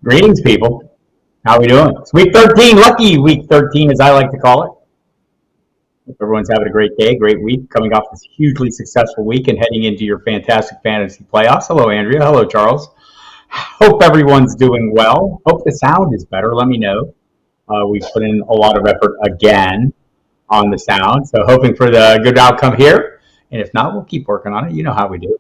Greetings, people. How we doing? It's week 13, lucky week 13, as I like to call it. Hope everyone's having a great day, great week, coming off this hugely successful week and heading into your fantastic fantasy playoffs. Hello, Andrea. Hello, Charles. Hope everyone's doing well. Hope the sound is better. Let me know. We've put in a lot of effort again on the sound, so hoping for the good outcome here. And if not, we'll keep working on it. You know how we do.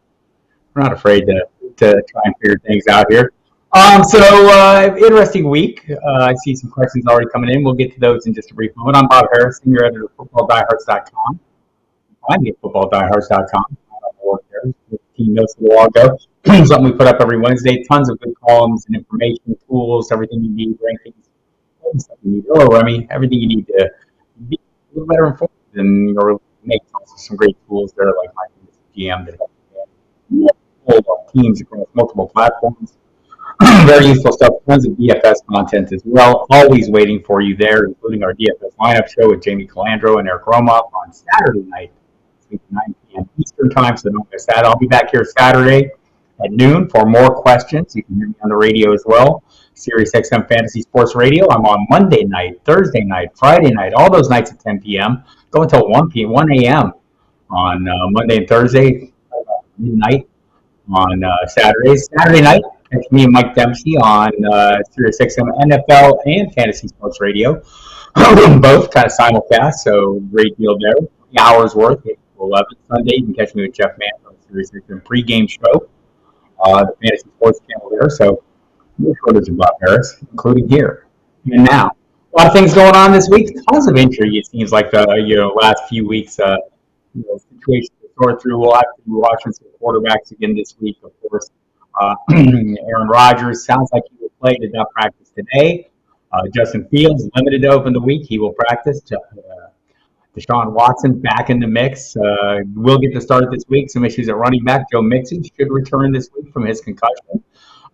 We're not afraid to try and figure things out here. Interesting week. I see some questions already coming in. We'll get to those in just a brief moment. I'm Bob Harris, senior editor of FootballDiehards.com. Find me at FootballDiehards.com. I work there. 15 notes a while ago. Something we put up every Wednesday. Tons of good columns and information, tools, everything you need, rankings, everything you need. Hello, Remy. Everything you need to be a little better informed and make also some great tools there, like my GM that help multiple teams across multiple platforms. Very useful stuff. Tons of DFS content as well. Always waiting for you there, including our DFS lineup show with Jamie Calandro and Eric Romoff on Saturday night, 9 p.m. Eastern time, so don't miss that. I'll be back here Saturday at noon for more questions. You can hear me on the radio as well. Sirius XM Fantasy Sports Radio. I'm on Monday night, Thursday night, Friday night, all those nights at 10 p.m. Go until 1 a.m. on Monday and Thursday, midnight on Saturdays. Saturday night, catch me and Mike Dempsey on Sirius XM NFL and Fantasy Sports Radio. Both kind of simulcast, so great deal there. 3 hours worth, 8 to 11. Sunday, you can catch me with Jeff Mann on Sirius XM pregame show, the Fantasy Sports channel there. So no shortage of Bob Harris, including here and now. A lot of things going on this week. Tons of intrigue. It seems like last few weeks. Situations to sort through. We'll have to be watching some quarterbacks again this week, of course. Aaron Rodgers sounds like he will play. Did not practice today. Justin Fields limited to open the week. He will practice. Deshaun Watson back in the mix. Will get the start this week. Some issues at running back. Joe Mixon should return this week from his concussion.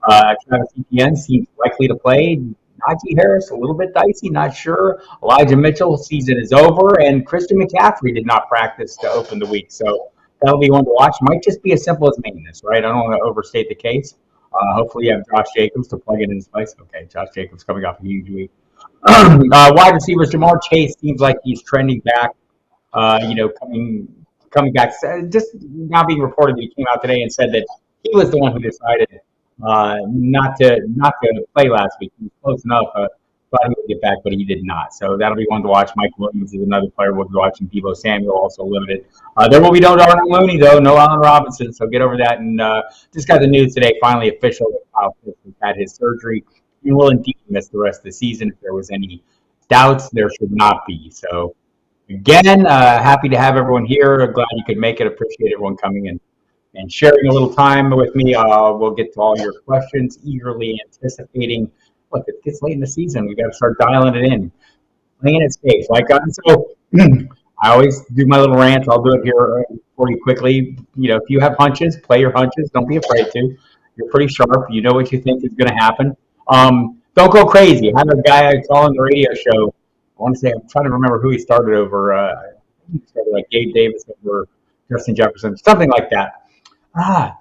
Travis Etienne seems likely to play. Najee Harris, a little bit dicey, not sure. Elijah Mitchell, season is over. And Christian McCaffrey did not practice to open the week. So that'll be one to watch. Might just be as simple as maintenance, right? I don't want to overstate the case. Hopefully you have Josh Jacobs to plug it in his place. Okay, Josh Jacobs coming off a huge week. Wide receivers, Jamar Chase seems like he's trending back, coming back. Just now being reported that he came out today and said that he was the one who decided not to play last week. He was close enough. Thought he would get back, but he did not. So that'll be one to watch. Mike Williams is another player we'll be watching. Deebo Samuel also limited. There will be no Darnell Mooney, though. No Allen Robinson. So get over that. And just got the news today, finally official, that Kyle Pitts has had his surgery. He will indeed miss the rest of the season. If there was any doubts, there should not be. So again, happy to have everyone here. Glad you could make it. Appreciate everyone coming in and sharing a little time with me. We'll get to all your questions, eagerly anticipating. Look, it gets late in the season. We got to start dialing it in, playing it safe. I always do my little rant. I'll do it here for you quickly. If you have hunches, play your hunches. Don't be afraid to. You're pretty sharp. You know what you think is going to happen. Don't go crazy. I had a guy I saw on the radio show. I want to say, I'm trying to remember who he started over. I think he started like Gabe Davis over Justin Jefferson, something like that.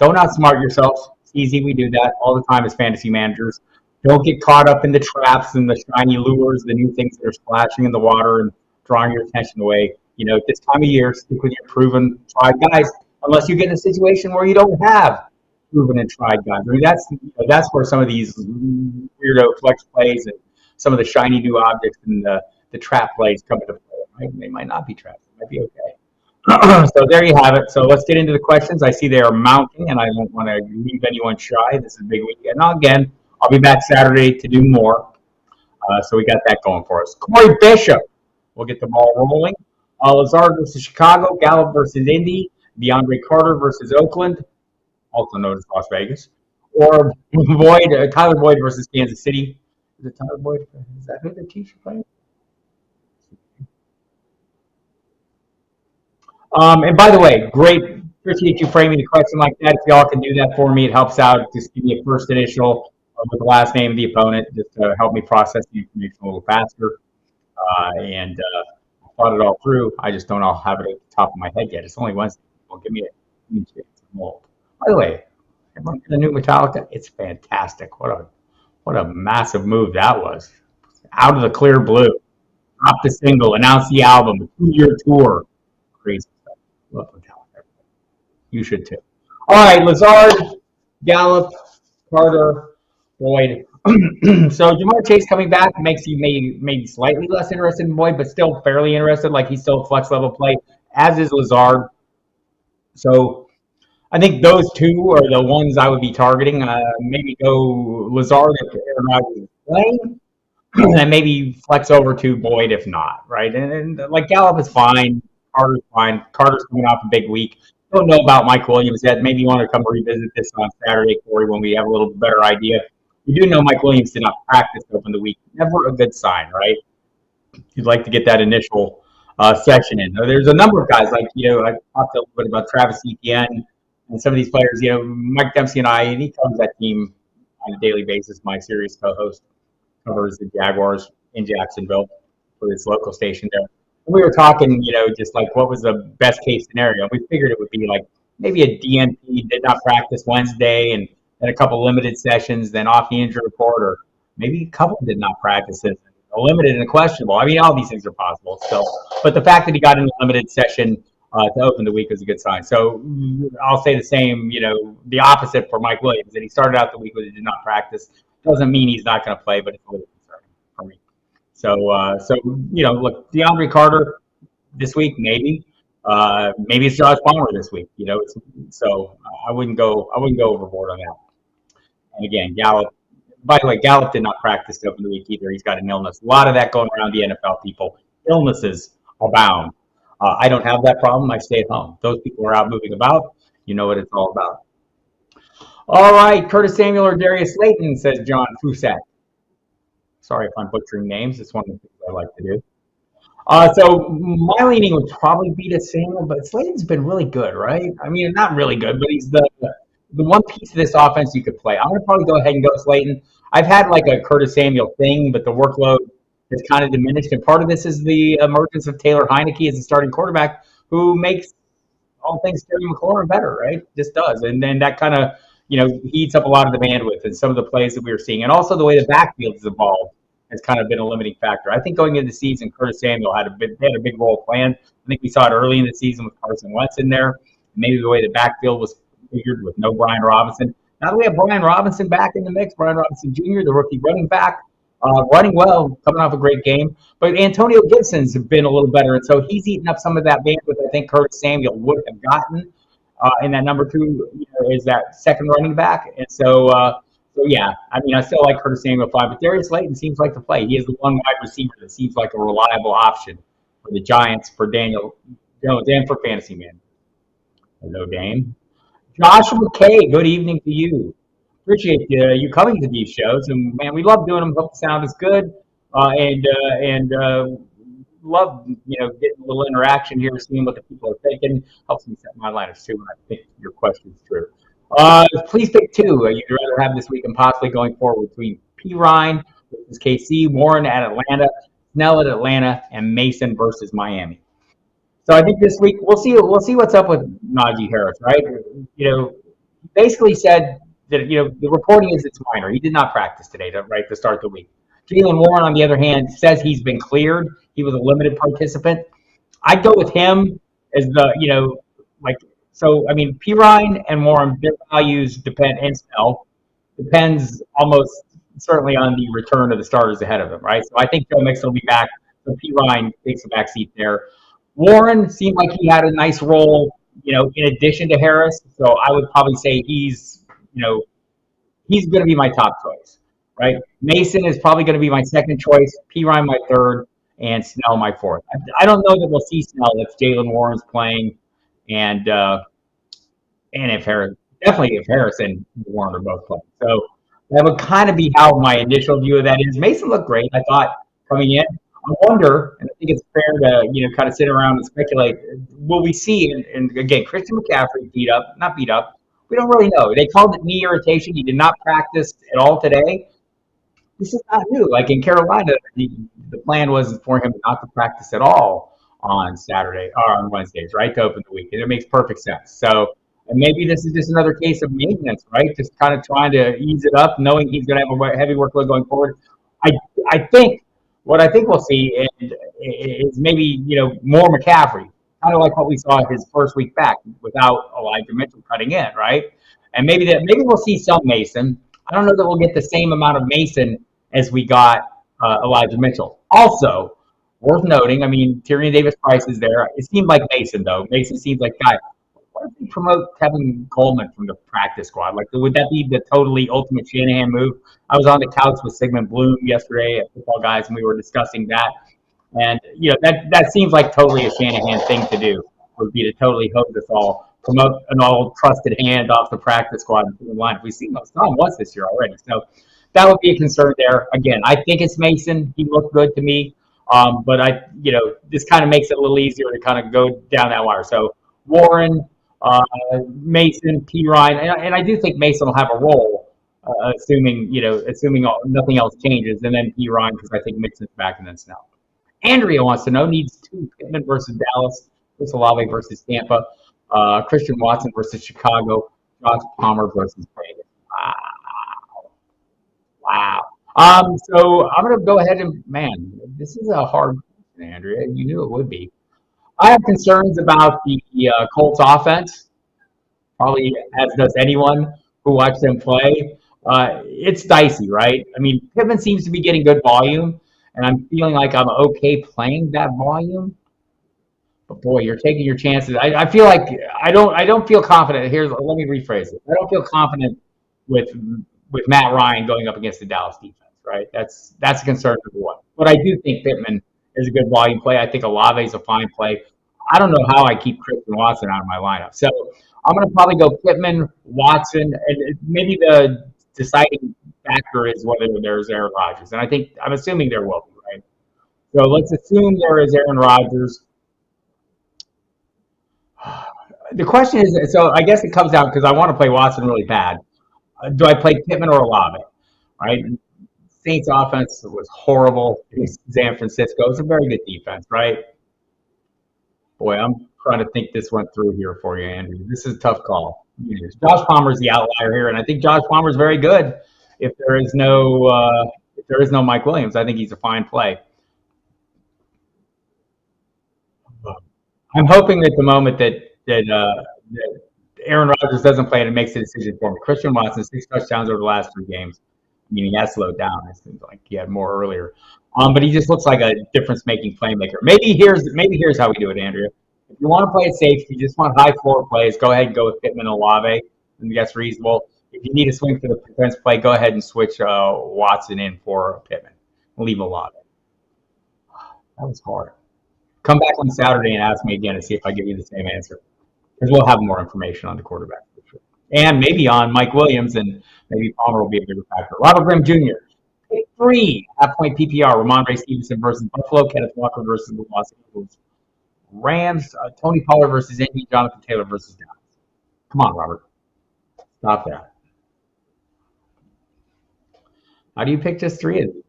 Don't outsmart yourself. It's easy. We do that all the time as fantasy managers. Don't get caught up in the traps and the shiny lures, the new things that are splashing in the water and drawing your attention away. At this time of year, stick with your proven, tried guys, unless you get in a situation where you don't have proven and tried guys. I mean, that's where some of these weirdo flex plays and some of the shiny new objects and the trap plays come into play. Right? They might not be traps. It might be okay. So there you have it. So let's get into the questions. I see they are mounting, and I don't want to leave anyone shy. This is a big weekend. Now, again, I'll be back Saturday to do more. So we got that going for us. Corey Bishop. We'll get the ball rolling. Lazard versus Chicago. Gallup versus Indy. DeAndre Carter versus Oakland, also known as Las Vegas. Or Tyler Boyd versus Kansas City. Is it Tyler Boyd? Is that who the Chiefs are playing? And by the way, great. Appreciate you framing the question like that. If y'all can do that for me, it helps out. Just give me a first initial with the last name of the opponent, just to help me process the information a little faster. I thought it all through. I just don't all have it at the top of my head yet. It's only Wednesday. Well, give me a chance. By the way, everyone get a new Metallica. It's fantastic. What a What a massive move that was. Out of the clear blue. Dropped the single, announced the album, a 2-year tour. Crazy stuff. Love Metallica. You should too. All right, Lazard, Gallup, Carter, Boyd. So Jamar Chase coming back makes you maybe slightly less interested in Boyd, but still fairly interested. Like he's still flex level play, as is Lazard. So I think those two are the ones I would be targeting. Maybe go Lazard if Aaron Rodgers is playing, and maybe flex over to Boyd if not, right? And like Gallup is fine, Carter's fine. Carter's coming off a big week. Don't know about Mike Williams yet. Maybe you want to come revisit this on Saturday, Corey, when we have a little better idea. We do know Mike Williams did not practice to open the week. Never a good sign, right? You'd like to get that initial session in. There's a number of guys, like, I talked a little bit about Travis Etienne and some of these players. Mike Dempsey and he covers that team on a daily basis. My Sirius co-host covers the Jaguars in Jacksonville for this local station there. And we were talking, just like what was the best case scenario. We figured it would be like maybe a DNP did not practice Wednesday and then a couple limited sessions, then off the injury report, or maybe a couple did not practice it, a limited and a questionable. I mean, all these things are possible still. But the fact that he got in a limited session to open the week is a good sign. So I'll say the same, the opposite for Mike Williams, that he started out the week when he did not practice. Doesn't mean he's not going to play, but it's a little concerning for me. So look, DeAndre Carter this week, maybe. Maybe it's Josh Palmer this week. So I wouldn't go overboard on that. And again, Gallup. By the way, Gallup did not practice to open the week either. He's got an illness. A lot of that going around the NFL, people. Illnesses abound. I don't have that problem. I stay at home. Those people are out moving about. You know what it's all about. All right, Curtis Samuel or Darius Slayton, says John Fusak. Sorry if I'm butchering names. It's one of the things I like to do. So my leaning would probably be to Samuel, but Slayton's been really good, right? I mean, not really good, but he's the one piece of this offense you could play. I'm going to probably go ahead and go Slayton. I've had like a Curtis Samuel thing, but the workload has kind of diminished. And part of this is the emergence of Taylor Heineke as a starting quarterback who makes all things Terry McLaurin better, right? Just does. And then that kind of, heats up a lot of the bandwidth and some of the plays that we were seeing. And also the way the backfield has evolved has kind of been a limiting factor. I think going into the season, Curtis Samuel had a big role planned. I think we saw it early in the season with Carson Wentz in there. Maybe the way the backfield was figured with no Brian Robinson. Now that we have Brian Robinson back in the mix, Brian Robinson Jr., the rookie running back, running well, coming off a great game. But Antonio Gibson's been a little better, and so he's eaten up some of that bandwidth I think Curtis Samuel would have gotten. And that number two is that second running back. And so yeah, I mean, I still like Curtis Samuel fine, but Darius Slayton seems like the play. He is the one wide receiver that seems like a reliable option for the Giants, for Daniel Jones, and for Fantasy Man. Hello, Dane. Joshua K., good evening to you. Appreciate you coming to these shows, and man, we love doing them. Hope the sound is good, and love getting a little interaction here, seeing what the people are thinking. Helps me set my lineups too when I think your question's true. Please pick two you'd rather have this week and possibly going forward between P. Ryan versus KC, Warren at Atlanta, Snell at Atlanta, and Mason versus Miami. So I think this week we'll see what's up with Najee Harris, right? He basically said that the reporting is it's minor. He did not practice today to start the week. Jaylen Warren, on the other hand, says he's been cleared. He was a limited participant. I'd go with him as the So I mean, P. Ryan and Warren, their values depend, and Snell depends almost certainly on the return of the starters ahead of them, right? So I think Joe Mixon will be back. So P. Ryan takes a back seat there. Warren seemed like he had a nice role, in addition to Harris. So I would probably say he's going to be my top choice, right? Mason is probably going to be my second choice, P. Ryan my third, and Snell my fourth. I don't know that we'll see Snell if Jaylen Warren's playing, and if Harris and Warren are both playing. So that would kind of be how my initial view of that is. Mason looked great, I thought, coming in. I wonder, and I think it's fair to kind of sit around and speculate. Will we see? And again, Christian McCaffrey not beat up. We don't really know. They called it knee irritation. He did not practice at all today. This is not new. Like in Carolina, the plan was for him not to practice at all on Saturday or on Wednesdays, right, to open the week, and it makes perfect sense. So And maybe this is just another case of maintenance, right? Just kind of trying to ease it up, knowing he's going to have a heavy workload going forward. I I think what I think we'll see is maybe more McCaffrey, kind of like what we saw his first week back without Elijah Mitchell cutting in, right? And maybe we'll see some Mason. I don't know that we'll get the same amount of Mason as we got Elijah Mitchell. Also, worth noting, I mean, Tyrion Davis-Price is there. It seemed like Mason, though. Mason seems like guy. What if we promote Kevin Coleman from the practice squad? Like, would that be the totally ultimate Shanahan move? I was on the couch with Sigmund Bloom yesterday at Football Guys, and we were discussing that. And that seems like totally a Shanahan thing to do. Would be to totally hose us all, promote an all trusted hand off the practice squad and put the line. We've seen those Tom once this year already, so that would be a concern there. Again, I think it's Mason. He looked good to me, but this kind of makes it a little easier to kind of go down that wire. So Warren, Mason, P. Ryan, and I do think Mason will have a role, assuming nothing else changes, and then P. Ryan because I think Mixon's back and then Snell. Andrea wants to know, needs 2 Pittman versus Dallas, Chris Olave versus Tampa, Christian Watson versus Chicago, Josh Palmer versus Vegas. Wow. So I'm going to go ahead and, man, this is a hard question, Andrea. You knew it would be. I have concerns about the Colts offense, probably as does anyone who watched them play. It's dicey, right? I mean, Pittman seems to be getting good volume, and I'm feeling like I'm okay playing that volume. But boy, you're taking your chances. I feel like I don't feel confident. Let me rephrase it. I don't feel confident with Matt Ryan going up against the Dallas defense, right? That's a concern number one. But I do think Pittman is a good volume play. I think Olave is a fine play. I don't know how I keep Christian Watson out of my lineup. So I'm going to probably go Pittman, Watson, and maybe the deciding factor is whether there's Aaron Rodgers. And I'm assuming there will be, right? So let's assume there is Aaron Rodgers. The question is, so I guess it comes down because I want to play Watson really bad. Do I play Pittman or Olave? Right? Saints offense was horrible against San Francisco. It's a very good defense, right? Boy, I'm trying to think this went through here for you, Andrew. This is a tough call. Josh Palmer's the outlier here, and I think Josh Palmer's very good. If there is no Mike Williams, I think he's a fine play. I'm hoping that the moment that Aaron Rodgers doesn't play and it makes a decision for him. Christian Watson, 6 touchdowns over the last 3 games. I mean, he has slowed down. It seems like he had more earlier. But he just looks like a difference-making playmaker. Maybe here's how we do it, Andrea. If you want to play it safe, if you just want high floor plays, go ahead and go with Pittman and Olave. And that's reasonable. If you need a swing for the defense play, go ahead and switch Watson in for Pittman. Leave Olave. That was hard. Come back on Saturday and ask me again to see if I give you the same answer. Because we'll have more information on the quarterback. And maybe on Mike Williams, and maybe Palmer will be a bigger factor. Robert Grimm Jr. Pick 3, half-point PPR. Ramondre Stevenson versus Buffalo. Kenneth Walker versus the Los Angeles Rams. Tony Pollard versus Indy. Jonathan Taylor versus Dallas. Come on, Robert. Stop that. How do you pick just 3 of these?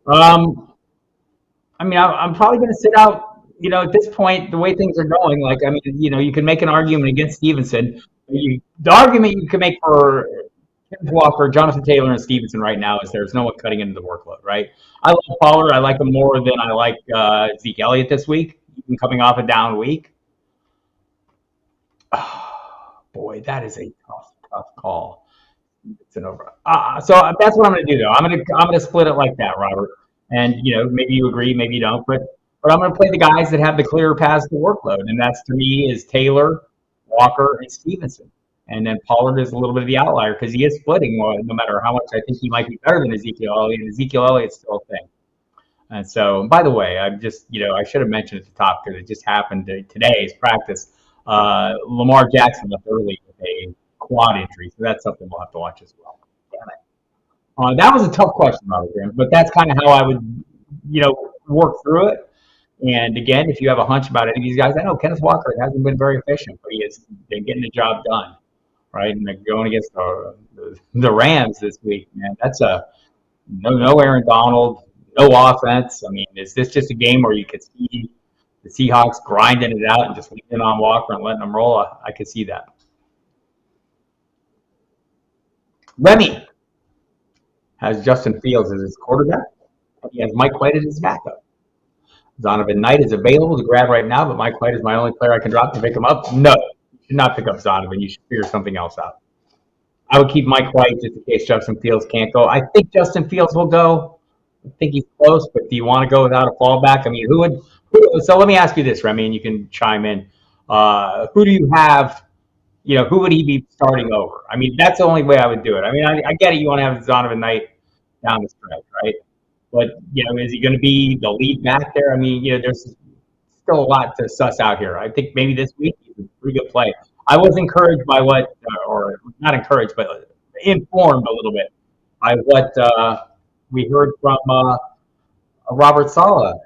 I mean, I'm probably going to sit out. At this point, the way things are going, you can make an argument against Stevenson. The argument you can make for Kenneth Walker, Jonathan Taylor, and Stevenson right now is there's no one cutting into the workload, right? I love Pollard. I like him more than I like Zeke Elliott this week, even coming off a down week. Oh, boy, that is a tough call. It's an over. So that's what I'm going to do, though. I'm going to split it like that, Robert. And maybe you agree, maybe you don't, but I'm going to play the guys that have the clearer paths to workload, and that's to me is Taylor, Walker, and Stevenson. And then Pollard is a little bit of the outlier because he is splitting. No matter how much I think he might be better than Ezekiel Elliott, Ezekiel Elliott's still a thing. And so, by the way, I should have mentioned at the top because it just happened today's practice. Lamar Jackson left early with a quad injury, so that's something we'll have to watch as well. Damn it. That was a tough question, Robert, but that's kind of how I would, work through it. And again, if you have a hunch about any of these guys, I know Kenneth Walker hasn't been very efficient, but he has been getting the job done, right? And they're going against the Rams this week, man. That's no Aaron Donald, no offense. I mean, is this just a game where you could see the Seahawks grinding it out and just leaning on Walker and letting them roll? I could see that. Remy has Justin Fields as his quarterback. He has Mike White as his backup. Zonovan Knight is available to grab right now, but Mike White is my only player I can drop to pick him up. No, you should not pick up Zonovan. You should figure something else out. I would keep Mike White just in case Justin Fields can't go. I think Justin Fields will go. I think he's close, but do you want to go without a fallback? I mean, so let me ask you this, Remy, and you can chime in. Who do you have? Who would he be starting over? I mean, that's the only way I would do it. I mean, I get it. You want to have Zonovan Knight down the stretch, right? But, is he going to be the lead back there? I mean, there's still a lot to suss out here. I think maybe this week he's a pretty good play. I was encouraged by or not encouraged, but informed a little bit by what we heard from Robert Saleh.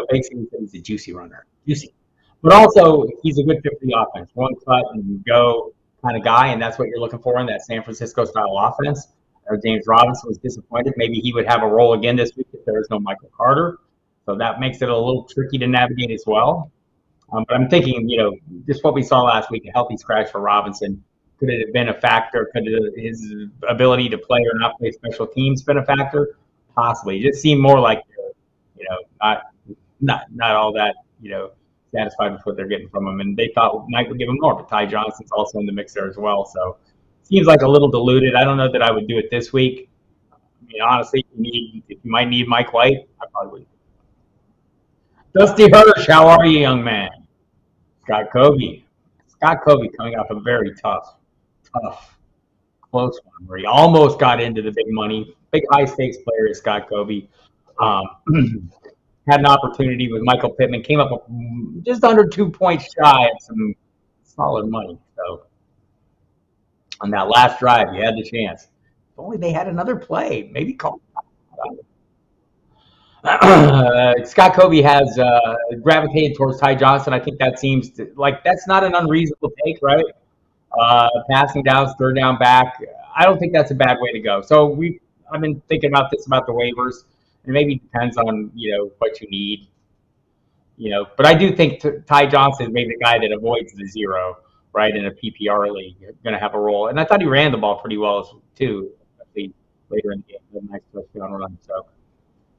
Basically he's a juicy runner, juicy, but also he's a good fit for the offense. One cut and go kind of guy, and that's what you're looking for in that San Francisco style offense. James Robinson was disappointed. Maybe he would have a role again this week if there is no Michael Carter. So that makes it a little tricky to navigate as well. But I'm thinking, just what we saw last week, a healthy scratch for Robinson. Could it have been a factor? Could his ability to play or not play special teams been a factor? Possibly. It just seemed more like, not all that, satisfied with what they're getting from him. And they thought Knight would give him more, but Ty Johnson's also in the mix there as well. So seems like a little diluted. I don't know that I would do it this week. I mean, honestly, if you might need Mike White, I probably wouldn't. Dusty Hirsch, how are you, young man? Scott Covey coming off a very tough, close one where he almost got into the big money. Big high-stakes player is Scott Covey. Had an opportunity with Michael Pittman, came up just under 2 points shy of some solid money. So on that last drive, you had the chance. If only they had another play. Maybe call. Scott Covey has gravitated towards Ty Johnson. I think that seems like that's not an unreasonable take, right? Passing downs, third down back. I don't think that's a bad way to go. So I've been thinking about this about the waivers. It maybe depends on what you need. But I do think Ty Johnson is maybe the guy that avoids the zero, right, in a PPR league. You're going to have a role, and I thought he ran the ball pretty well too, especially later in the game. A nice touchdown run.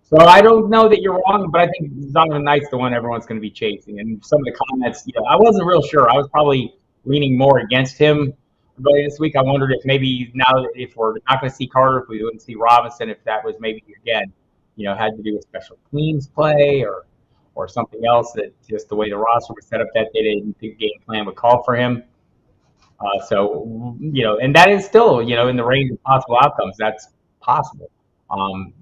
So I don't know that you're wrong, but I think Zonovan Knight's the one everyone's going to be chasing. And some of the comments, I wasn't real sure. I was probably leaning more against him earlier this week. I wondered if maybe now if we're not going to see Carter, if we wouldn't see Robinson, if that was maybe again, had to do with special teams play or something else that just the way the roster was set up that day, they didn't think the game plan would call for him. And that is still, in the range of possible outcomes. That's possible.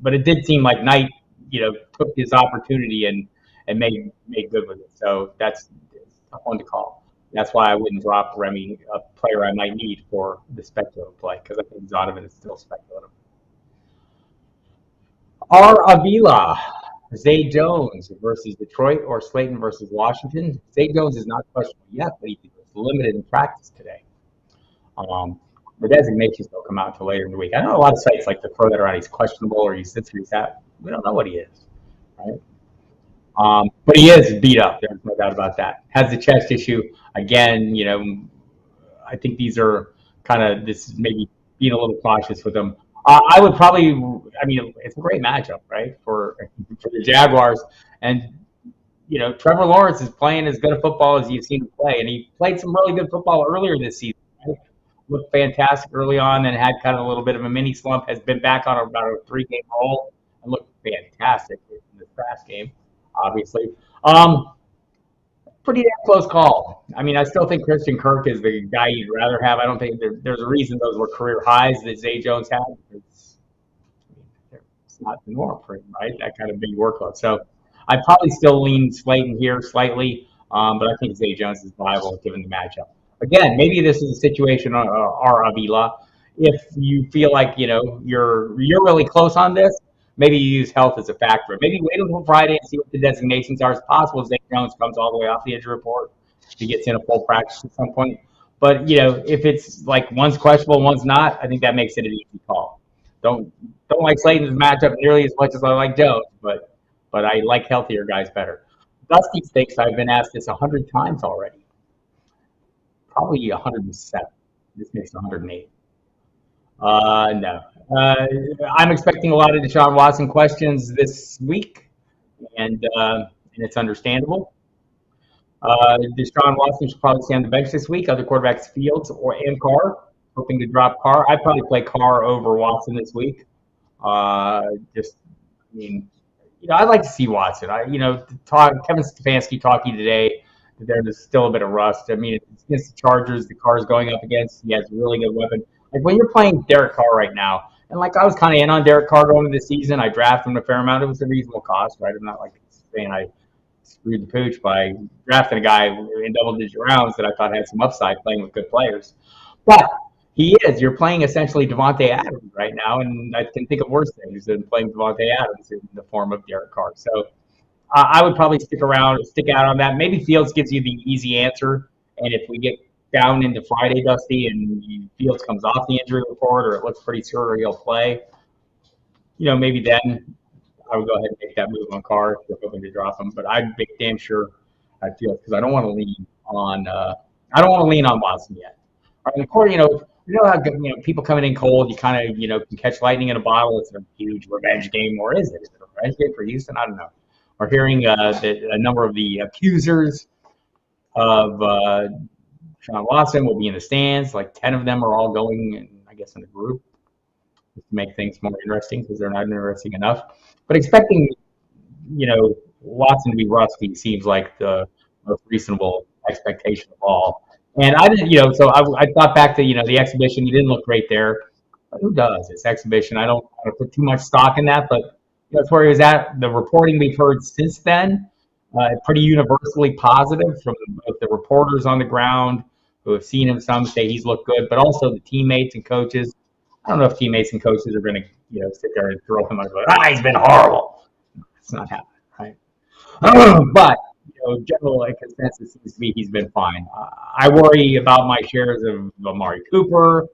But it did seem like Knight, took his opportunity and made good with it. So that's a tough one to call. That's why I wouldn't drop Remy, a player I might need for the speculative play, because I think Zonovan is still speculative. R. Avila, Zay Jones versus Detroit or Slayton versus Washington. Zay Jones is not questionable yet, but he was limited in practice today. The designations don't come out until later in the week. I know a lot of sites like to throw that around. He's questionable or he sits or he's out. We don't know what he is, right? But he is beat up. There's no doubt about that. Has the chest issue. Again, I think these are this maybe being a little cautious with him. I would probably, it's a great matchup, right, for the Jaguars. And, Trevor Lawrence is playing as good a football as you've seen him play. And he played some really good football earlier this season. Right? Looked fantastic early on and had kind of a little bit of a mini slump, has been back on about a 3-game roll and looked fantastic in this past game, obviously. Pretty damn close call. I still think Christian Kirk is the guy you'd rather have. I don't think there's a reason those were career highs that Zay Jones had. It's not the norm for him, right? That kind of big workload. So I'd probably still lean Slayton here slightly, but I think Zay Jones is viable given the matchup. Again, maybe this is a situation R. Avila. If you feel like you're really close on this, maybe you use health as a factor. Maybe wait until Friday and see what the designations are. It's possible Zay Jones comes all the way off the injury report. He gets in a full practice at some point. But, if it's like one's questionable, one's not, I think that makes it an easy call. Don't like Slayton's matchup nearly as much as I like Jones, but I like healthier guys better. Dusty Stakes, I've been asked this 100 times already. Probably 107. This makes 108. No. I'm expecting a lot of Deshaun Watson questions this week, and it's understandable. Deshaun Watson should probably stay on the bench this week. Other quarterbacks, Fields and Carr, hoping to drop Carr. I'd probably play Carr over Watson this week. Just, I mean, I'd like to see Watson. Kevin Stefanski talking today that there's still a bit of rust. I mean, it's against the Chargers, the Carr's going up against. He has a really good weapon. Like when you're playing Derek Carr right now, and like I was kind of in on Derek Carr going into the season. I drafted him a fair amount. It was a reasonable cost, right? I'm not like saying I screwed the pooch by drafting a guy in double-digit rounds that I thought had some upside playing with good players. But he is. You're playing essentially Devontae Adams right now, and I can think of worse things than playing Devontae Adams in the form of Derek Carr. So I would probably stick out on that. Maybe Fields gives you the easy answer, and if we get down into Friday, Dusty, and Fields comes off the injury report, or it looks pretty sure he'll play, maybe then I would go ahead and make that move on Carr if you're hoping to drop him. But I'd be damn sure I'd Fields because I don't want to lean on Watson yet. All right, and Corey, how good, people coming in cold, you kind of, can catch lightning in a bottle. It's a huge revenge game, or is it? Is it a revenge game for Houston? I don't know. We're hearing that a number of the accusers of Sean Watson will be in the stands. Like 10 of them are all going, I guess, in a group just to make things more interesting because they're not interesting enough. But expecting, Watson to be rusty seems like the most reasonable expectation of all. And I didn't, so I thought back to, the exhibition. He didn't look great there. But who does? It's exhibition. I don't want to put too much stock in that, but that's where he was at. The reporting we've heard since then, pretty universally positive from both the reporters on the ground who have seen him. Some say he's looked good, but also the teammates and coaches. I don't know if teammates and coaches are going to, sit there and throw him under the he's been horrible. It's not happening, right? But general consensus seems to be he's been fine. I worry about my shares of Amari Cooper,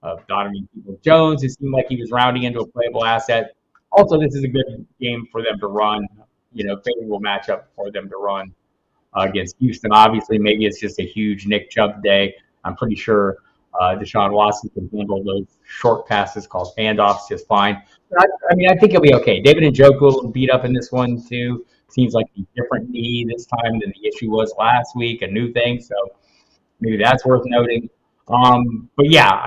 of Donovan Peoples-Jones. It seemed like he was rounding into a playable asset. Also, this is a good game for them to run. Favorable matchup for them to run against Houston. Obviously, maybe it's just a huge Nick Chubb day. I'm pretty sure Deshaun Watson can handle those short passes called handoffs just fine. But I think he'll be okay. David Njoku will beat up in this one too. Seems like a different knee this time than the issue was last week, a new thing. So maybe that's worth noting. But yeah,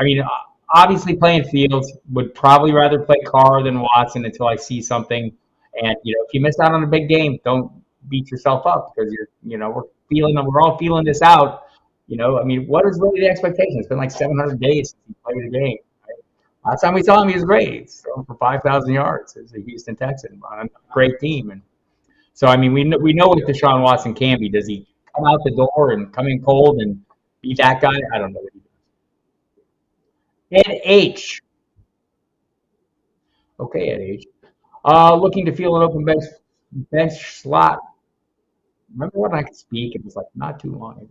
obviously playing Fields, would probably rather play Carr than Watson until I see something. And if you miss out on a big game, don't beat yourself up because we're all feeling this out. What is really the expectation? It's been like 700 days since he played a game. Right? Last time we saw him, he was great. He's thrown for 5,000 yards as a Houston Texan on a great team. And so, we know what Deshaun Watson can be. Does he come out the door and come in cold and be that guy? I don't know what he does. Ed H. Okay, Ed H. Looking to fill an open bench slot. Remember when I could speak? It was like not too long ago.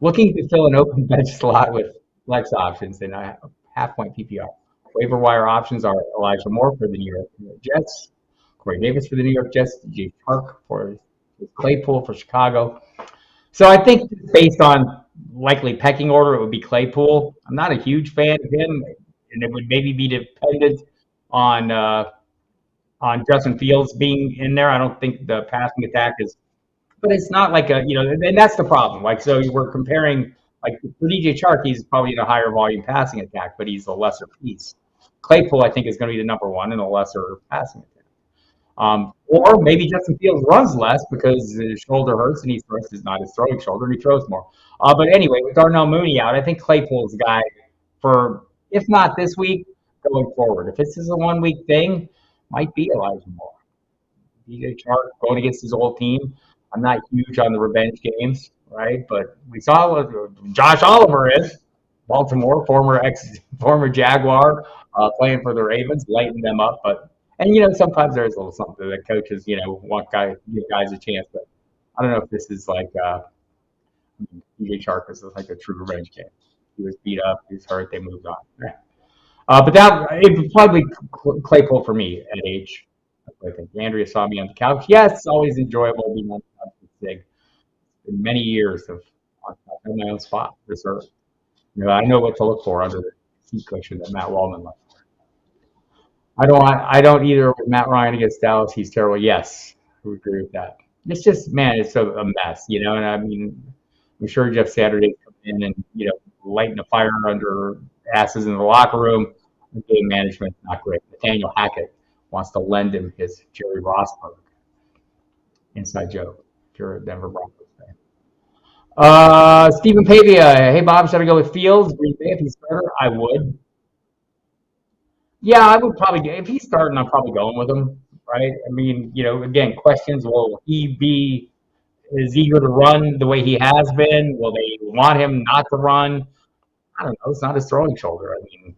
Looking to fill an open bench slot with flex options in a half-point PPR. Waiver wire options are Elijah Moore for the New York Jets, Corey Davis for the New York Jets, DJ Chark for Claypool for Chicago. So I think based on likely pecking order, it would be Claypool. I'm not a huge fan of him, and it would maybe be dependent on Justin Fields being in there. I don't think the passing attack is, but it's not like and that's the problem. Like, so we're comparing, like for DJ Chark, he's probably in a higher volume passing attack, but he's a lesser piece. Claypool, I think, is going to be the number one in a lesser passing attack. Or maybe Justin Fields runs less because his shoulder hurts and he's not his throwing shoulder and he throws more. But anyway, with Darnell Mooney out, I think Claypool is the guy for, if not this week, going forward. If this is a 1 week thing, might be Elijah Moore. DJ Chark going against his old team. I'm not huge on the revenge games, right? But we saw what Josh Oliver is. Baltimore, former Jaguar, playing for the Ravens, lighting them up. And sometimes there's a little something that coaches, want give guys a chance. But I don't know if this is like DJ Chark is like a true revenge game. He was beat up, he was hurt, they moved on. Right. But it would probably be Claypool for me at age. I think Andrea saw me on the couch. Yes, always enjoyable being on the couch with Sig. It's been many years of my own spot reserved. I know what to look for under seat cushion that Matt Waldman left. I don't either with Matt Ryan against Dallas. He's terrible. Yes, we agree with that. It's just, man, it's a mess, and I mean, I'm sure Jeff Saturday's coming in and, lighting a fire under asses in the locker room. The game management's not great. Nathaniel Hackett wants to lend him his Jerry Rosberg inside joke. If you're a Denver Broncos fan. Stephen Pavia. Hey, Bob, should I go with Fields? Green Bay if he's starter? I would. Yeah, I would probably, if he's starting, I'm probably going with him, right? I mean, again, questions, will he be as eager to run the way he has been? Will they want him not to run? I don't know. It's not his throwing shoulder. I mean,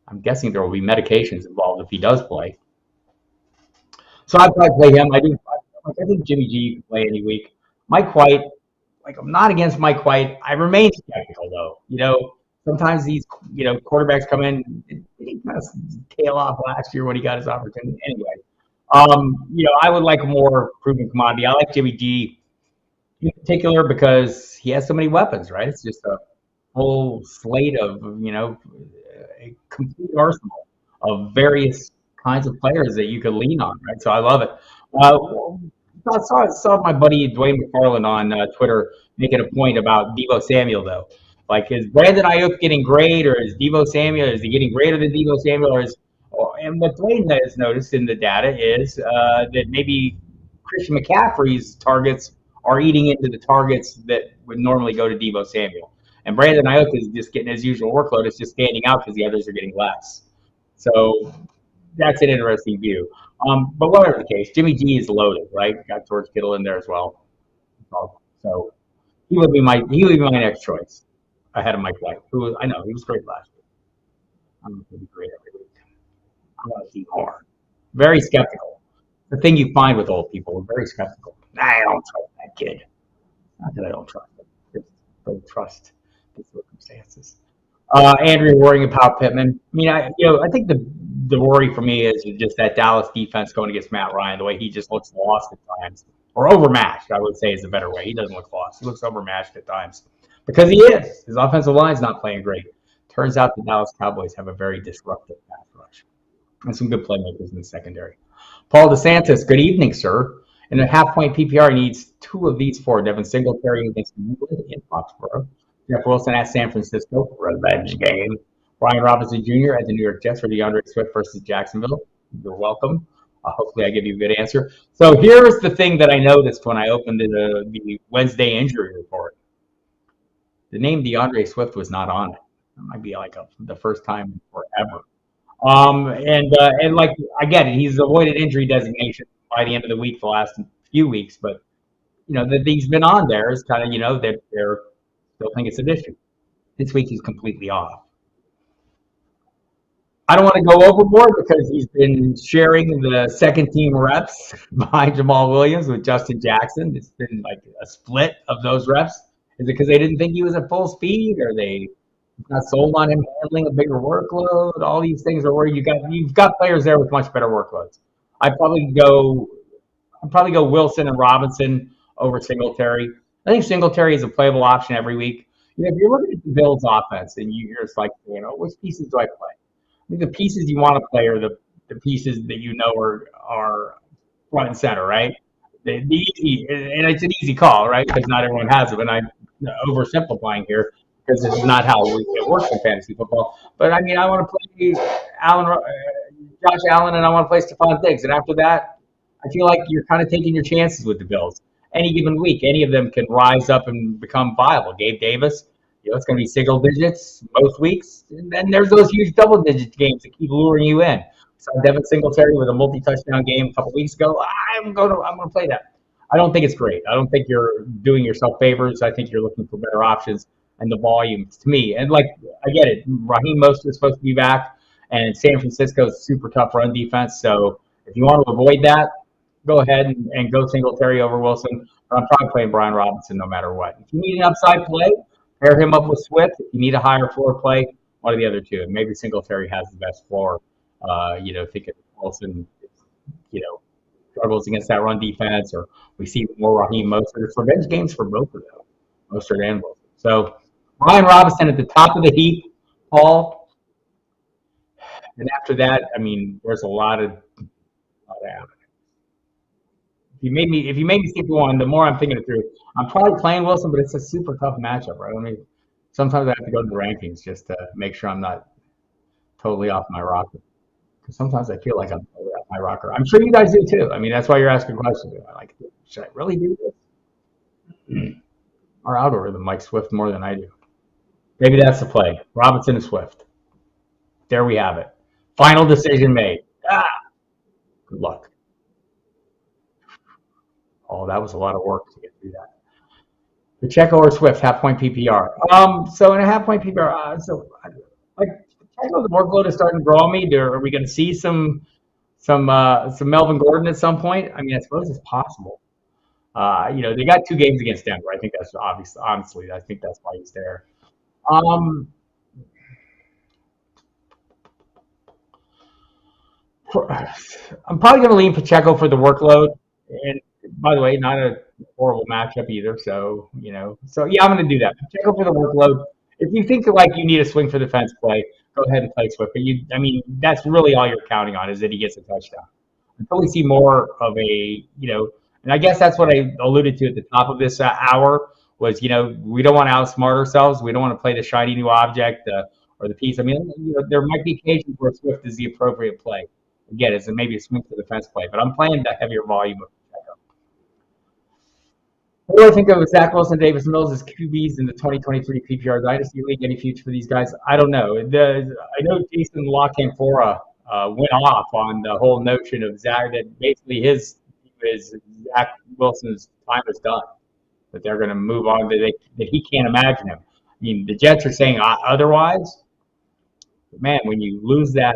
I'm guessing there will be medications involved if he does play. So I'd probably play him. I think Jimmy G can play any week. Mike White, I'm not against Mike White. I remain skeptical, though. Sometimes these, quarterbacks come in. He kind of tail off last year when he got his opportunity. Anyway, I would like a more proven commodity. I like Jimmy G in particular because he has so many weapons, right? It's just a whole slate of, a complete arsenal of various kinds of players that you could lean on, right? So I love it. I saw my buddy Dwayne McFarland on Twitter making a point about Deebo Samuel, though. Is Brandon Ayuk getting great, or is Deebo Samuel, is he getting greater than Deebo Samuel? And what Dwayne has noticed in the data is that maybe Christian McCaffrey's targets are eating into the targets that would normally go to Deebo Samuel. And Brandon Ayuk is just getting his usual workload. It's just standing out because the others are getting less. So that's an interesting view. But whatever the case, Jimmy G is loaded, right? Got George Kittle in there as well. So he would be my next choice ahead of Mike White, who I know he was great last year. I'm going to be great every week. I want to see more. Very skeptical. The thing you find with old people, we're very skeptical. I don't trust that kid. Not that I don't trust him. I just don't trust the circumstances. Andrew worrying about Pittman. I mean, I think the worry for me is just that Dallas defense going against Matt Ryan, the way he just looks lost at times. Or overmatched, I would say, is a better way. He doesn't look lost. He looks overmatched at times. Because he is. His offensive line's not playing great. Turns out the Dallas Cowboys have a very disruptive pass rush. And some good playmakers in the secondary. Paul DeSantis, good evening, sir. In a half-point PPR, he needs 2 of these 4. Devin Singletary against New England in Foxborough. Jeff Wilson at San Francisco, revenge game. Brian Robinson Jr. at the New York Jets for DeAndre Swift versus Jacksonville. You're welcome. Hopefully I give you a good answer. So here's the thing that I noticed when I opened the Wednesday injury report. The name DeAndre Swift was not on it. It might be the first time forever. And I get it. He's avoided injury designation by the end of the week, the last few weeks. But, that he's been on there is kind of, that they're still think it's an issue. This week he's completely off. I don't want to go overboard because he's been sharing the second team reps behind Jamal Williams with Justin Jackson. It's been a split of those reps. Is it because they didn't think he was at full speed, or they not sold on him handling a bigger workload? All these things are where you've got players there with much better workloads. I'd probably go Wilson and Robinson over Singletary. I think Singletary is a playable option every week. If you're looking at the Bills' offense and you're just which pieces do I play? I think the pieces you want to play are the pieces that are front and center, right? The easy, and it's an easy call, right? Because not everyone has it. And I'm oversimplifying here because this is not how it works in fantasy football. But I mean, I want to play Josh Allen, and I want to play Stephon Diggs. And after that, I feel like you're kind of taking your chances with the Bills. Any given week, any of them can rise up and become viable. Gabe Davis, it's going to be single digits most weeks. And then there's those huge double-digit games that keep luring you in. So Devin Singletary with a multi-touchdown game a couple weeks ago. I'm going to play that. I don't think it's great. I don't think you're doing yourself favors. I think you're looking for better options and the volume to me. And I get it. Raheem Mostert is supposed to be back, and San Francisco's super tough run defense. So if you want to avoid that, go ahead and go Singletary over Wilson. But I'm probably playing Brian Robinson no matter what. If you need an upside play, pair him up with Swift. If you need a higher floor play, one of the other two. Maybe Singletary has the best floor. Thinking Wilson, struggles against that run defense, or we see more Raheem Mostert. It's revenge games for both of them, Mostert and Wilson. So Brian Robinson at the top of the heap Paul, and after that, I mean, there's a lot of if you made me stick to one, the more I'm thinking it through, I'm probably playing Wilson, but it's a super tough matchup, right? I mean, sometimes I have to go to the rankings just to make sure I'm not totally off my rocker. Because sometimes I feel like I'm totally off my rocker. I'm sure you guys do too. I mean, that's why you're asking questions. Like, should I really do this? Our algorithm likes Swift more than I do. Maybe that's the play. Robinson and Swift. There we have it. Final decision made. Ah, good luck. Oh, that was a lot of work to get through that. Pacheco or Swift, half point PPR. So in a half point PPR, like Pacheco, the workload is starting to grow on me. Are we going to see some Melvin Gordon at some point? I mean, I suppose it's possible. They got 2 games against Denver. I think that's obvious. Honestly, I think that's why he's there. Um, I'm probably going to lean Pacheco for the workload. And by the way, not a horrible matchup either. So yeah, I'm going to do that. Pacheco for the workload. If you think like you need a swing for the fence play, go ahead and play Swift. But I mean, that's really all you're counting on is that he gets a touchdown. Until we see more of and I guess that's what I alluded to at the top of this hour was, we don't want to outsmart ourselves. We don't want to play the shiny new object or the piece. I mean, there might be occasions where Swift is the appropriate play. Again, it's maybe a swing for the fence play, but I'm playing the heavier volume of Pacheco. What do I think of Zach Wilson, Davis Mills as QBs in the 2023 PPR Dynasty League? Any future for these guys? I don't know. I know Jason La Canfora went off on the whole notion of Zach, that basically his Zach Wilson's time is done, that they're going to move on, that he can't imagine him. I mean, the Jets are saying otherwise. But man, when you lose that,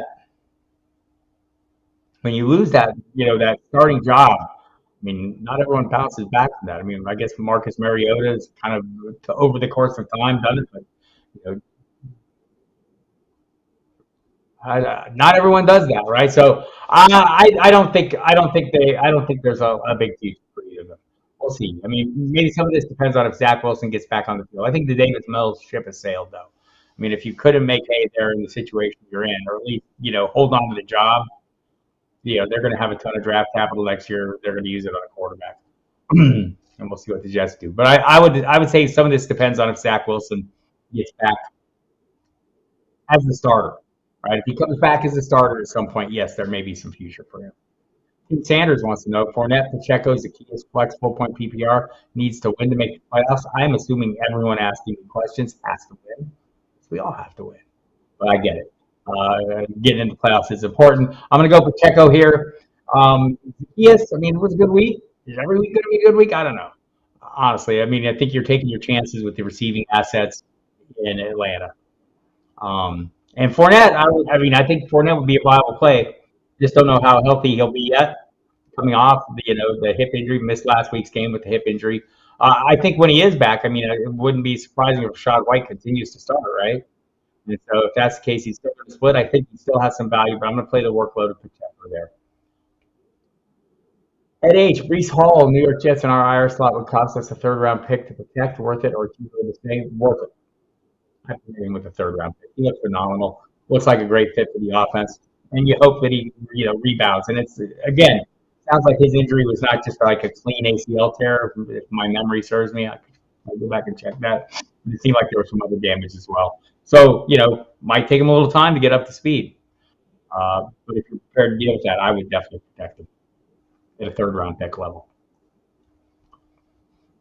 that starting job, I mean, not everyone bounces back from that. I mean, I guess Marcus Mariota has kind of, over the course of time, done it, but you know, not everyone does that, right? So I don't think there's a big future for either of them. We'll see. I mean, maybe some of this depends on if Zach Wilson gets back on the field. I think the Davis Mills ship has sailed, though. I mean, if you couldn't make hay there in the situation you're in, or at least hold on to the job, they're going to have a ton of draft capital next year. They're going to use it on a quarterback, and we'll see what the Jets do. But I would say some of this depends on if Zach Wilson gets back as the starter. Right? If he comes back as a starter at some point, yes, there may be some future for him. Tim Sanders wants to know, Fournette, Pacheco is the keyest flex full-point PPR, needs to win to make the playoffs. I'm assuming everyone asking me questions has to win. So we all have to win. But I get it. Getting into playoffs is important. I'm going to go Pacheco here. Yes, I mean, it was a good week. Is every week going to be a good week? I don't know. Honestly, I mean, I think you're taking your chances with the receiving assets in Atlanta. And Fournette, I think Fournette would be a viable play. Just don't know how healthy he'll be yet. Coming off the hip injury, missed last week's game with the hip injury. I think when he is back, I mean, it wouldn't be surprising if Rashad White continues to start, right? And so if that's the case, he's still going to split. I think he still has some value, but I'm going to play the workload of Pacheco there. At H, Breece Hall, New York Jets in our IR slot would cost us a third-round pick to protect. Worth it or cheaper to stay? Worth it. I'm agreeing with the third-round pick. He looks phenomenal. Looks like a great fit for the offense. And you hope that he, rebounds. And it's, again, sounds like his injury was not just like a clean ACL tear, if my memory serves me. I'll go back and check that. It seemed like there was some other damage as well. So, might take him a little time to get up to speed. But if you're prepared to deal with that, I would definitely protect him at a third-round pick level.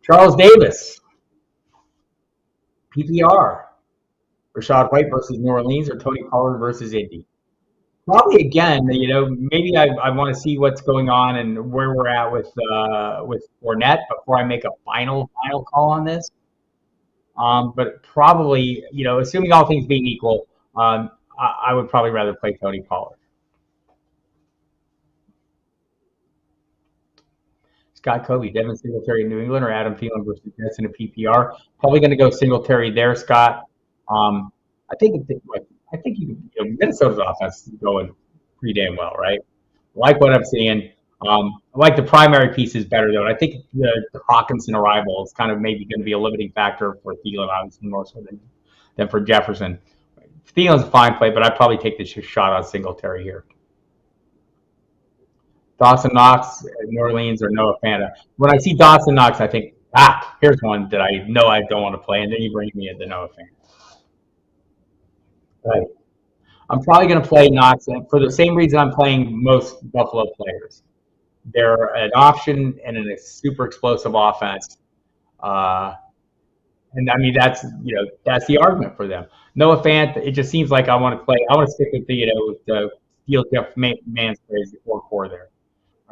Charles Davis, PPR. Rashad White versus New Orleans or Tony Pollard versus Indy. Probably again, maybe I want to see what's going on and where we're at with Fournette before I make a final call on this. But probably, assuming all things being equal, I would probably rather play Tony Pollard. Scott Kobe, Devin Singletary in New England or Adam Thielen versus Jets in a PPR. Probably going to go Singletary there, Scott. I think Minnesota's offense is going pretty damn well, right? I like what I'm seeing. I like the primary pieces better, though. And I think the Hawkinson arrival is kind of maybe going to be a limiting factor for Thielen, obviously more so than for Jefferson. Thiel's a fine play, but I'd probably take the shot on Singletary here. Dawson Knox, New Orleans, or Noah Fanta. When I see Dawson Knox, I think, here's one that I know I don't want to play, and then you bring me into Noah Fanta. Right. I'm probably going to play Knox for the same reason I'm playing most Buffalo players. They're an option and a super explosive offense. Uh, and I mean, that's the argument for them. Noah Fant, it just seems like I want to play. I want to stick with the Steel Jeff Mansprays, the 4-4 there.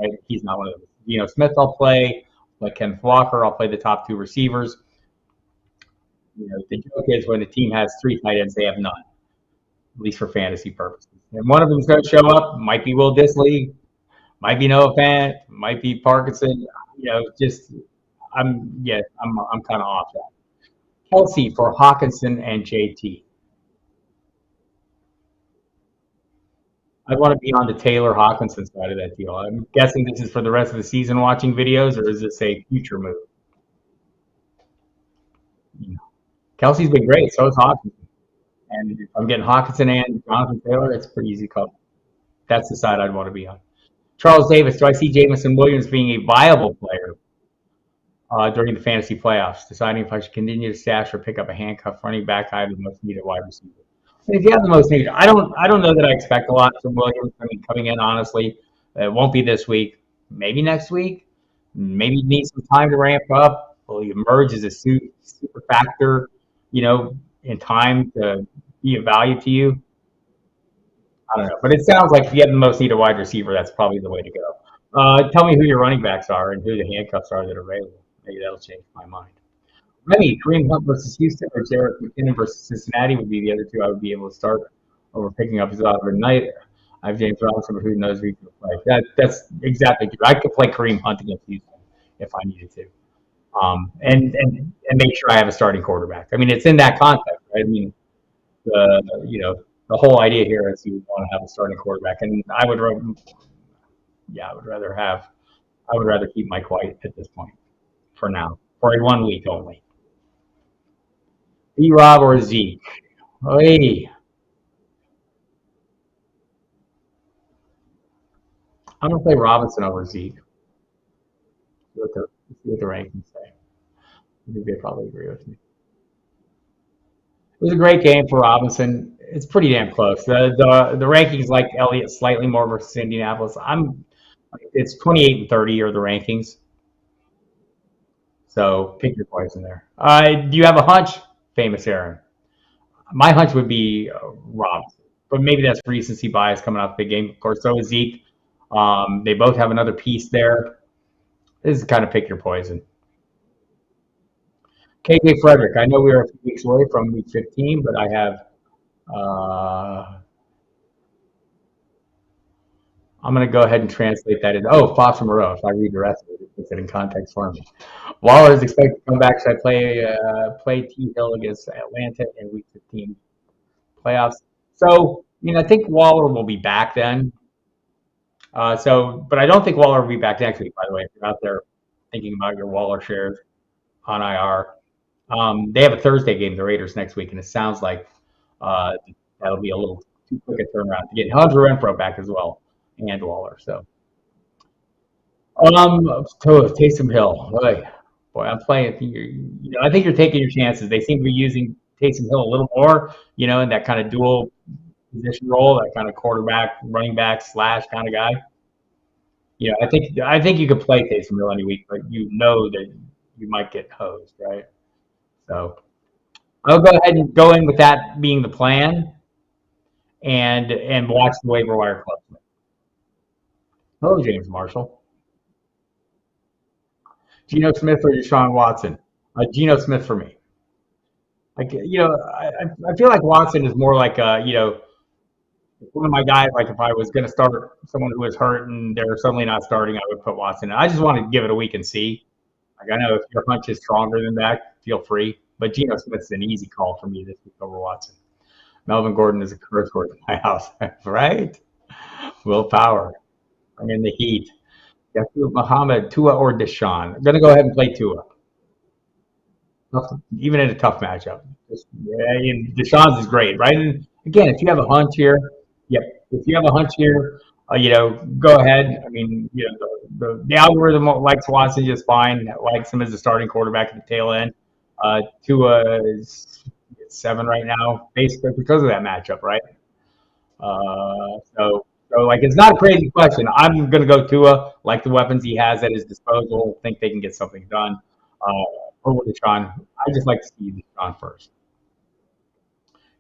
Right? He's not one of those. Smith, I'll play. Like Kenneth Walker, I'll play the top 2 receivers. The joke is when the team has 3 tight ends, they have none, at least for fantasy purposes. And one of them's going to show up. Might be Will Dissly, might be Noah Fant, might be Parkinson. I'm kind of off that. Kelsey for Hawkinson and JT. I want to be on the Taylor Hawkinson side of that deal. I'm guessing this is for the rest of the season watching videos, or is this a future move? Kelsey's been great, so is Hawkinson. And if I'm getting Hawkinson and Jonathan Taylor, it's a pretty easy call. That's the side I'd want to be on. Charles Davis, do I see Jameson Williams being a viable player during the fantasy playoffs? Deciding if I should continue to stash or pick up a handcuff running back, I have the most needed wide receiver. If you have the most needed, I don't know that I expect a lot from Williams. I mean, coming in, honestly, it won't be this week. Maybe next week. Maybe he needs some time to ramp up. Will he emerge as a super factor, in time to be of value to you? I don't know. But it sounds like if you have the most needed wide receiver, that's probably the way to go. Tell me who your running backs are and who the handcuffs are that are available. Maybe that'll change my mind. Remy, Kareem Hunt versus Houston or Jerick McKinnon versus Cincinnati would be the other 2 I would be able to start over picking up his other night. I have James Robinson, but who knows who he can play. That's exactly true. I could play Kareem Hunt against Houston if I needed to. And make sure I have a starting quarterback. I mean, it's in that context, right? I mean, the whole idea here is you want to have a starting quarterback, and I would rather keep Mike White at this point for now, for a 1 week only. B-Rob or Zeke? Hey, I'm gonna play Robinson over Zeke. See what the rankings say. I think they probably agree with me. It was a great game for Robinson. It's pretty damn close. The rankings like Elliott slightly more versus Indianapolis. It's 28-30 are the rankings. So pick your poison there. Do you have a hunch, famous Aaron? My hunch would be Robinson, but maybe that's recency bias coming off the big game. Of course, so is Zeke. They both have another piece there. This is kind of pick your poison. KJ Frederick, I know we are a few weeks away from week 15, but I have I'm going to go ahead and translate that into, Foster Moreau. If I read the rest of it, it puts it in context for me. Waller is expected to come back. Should I play T. Hill against Atlanta in week 15 playoffs? So, I think Waller will be back then. But I don't think Waller will be back next week, by the way, if you're out there thinking about your Waller shares on IR. They have a Thursday game, the Raiders, next week, and it sounds like that'll be a little too quick a turnaround to get Hunter Renfrow back as well, and Waller. So, Taysom Hill. Boy, I'm playing. I think you're taking your chances. They seem to be using Taysom Hill a little more, in that kind of dual position role, that kind of quarterback, running back / kind of guy. I think you could play Taysom Hill any week, but you know that you might get hosed, right? So I'll go ahead and go in with that being the plan, and watch the waiver wire closely. Hello, James Marshall. Geno Smith or Deshaun Watson? Geno Smith for me. I feel like Watson is more like one of my guys. Like if I was going to start someone who was hurt and they're suddenly not starting, I would put Watson in. I just want to give it a week and see. Like I know if your hunch is stronger than that, feel free. But Geno Smith's an easy call for me this week over Watson. Melvin Gordon is a curse word in my house, right? Willpower. I'm in the heat. Yaqub Muhammad, Tua or Deshaun? I'm going to go ahead and play Tua. Even in a tough matchup. Deshaun's is great, right? And Again, if you have a hunch here, yep. If you have a hunch here, go ahead. I mean, the algorithm likes Watson just fine. Likes him as a starting quarterback at the tail end. Tua is 7 right now, basically because of that matchup, right? So like it's not a crazy question. I'm gonna go Tua, like the weapons he has at his disposal. Think they can get something done. Over Deshaun, I just like to see Deshaun first.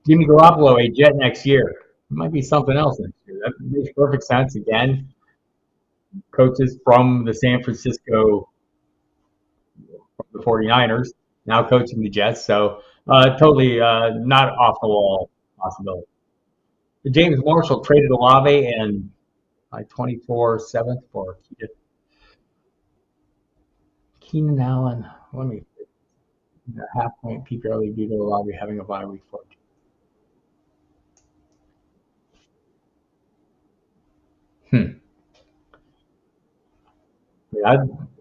Jimmy Garoppolo, a Jet next year. It might be something else next year. That makes perfect sense. Again, coaches from the San Francisco, from the 49ers, now coaching the Jets. So totally not off the wall possibility. James Marshall traded Olave and 24 7th for Keenan Allen. Let me a half point PPR league due to Olave having a bye week 14. Hmm. I,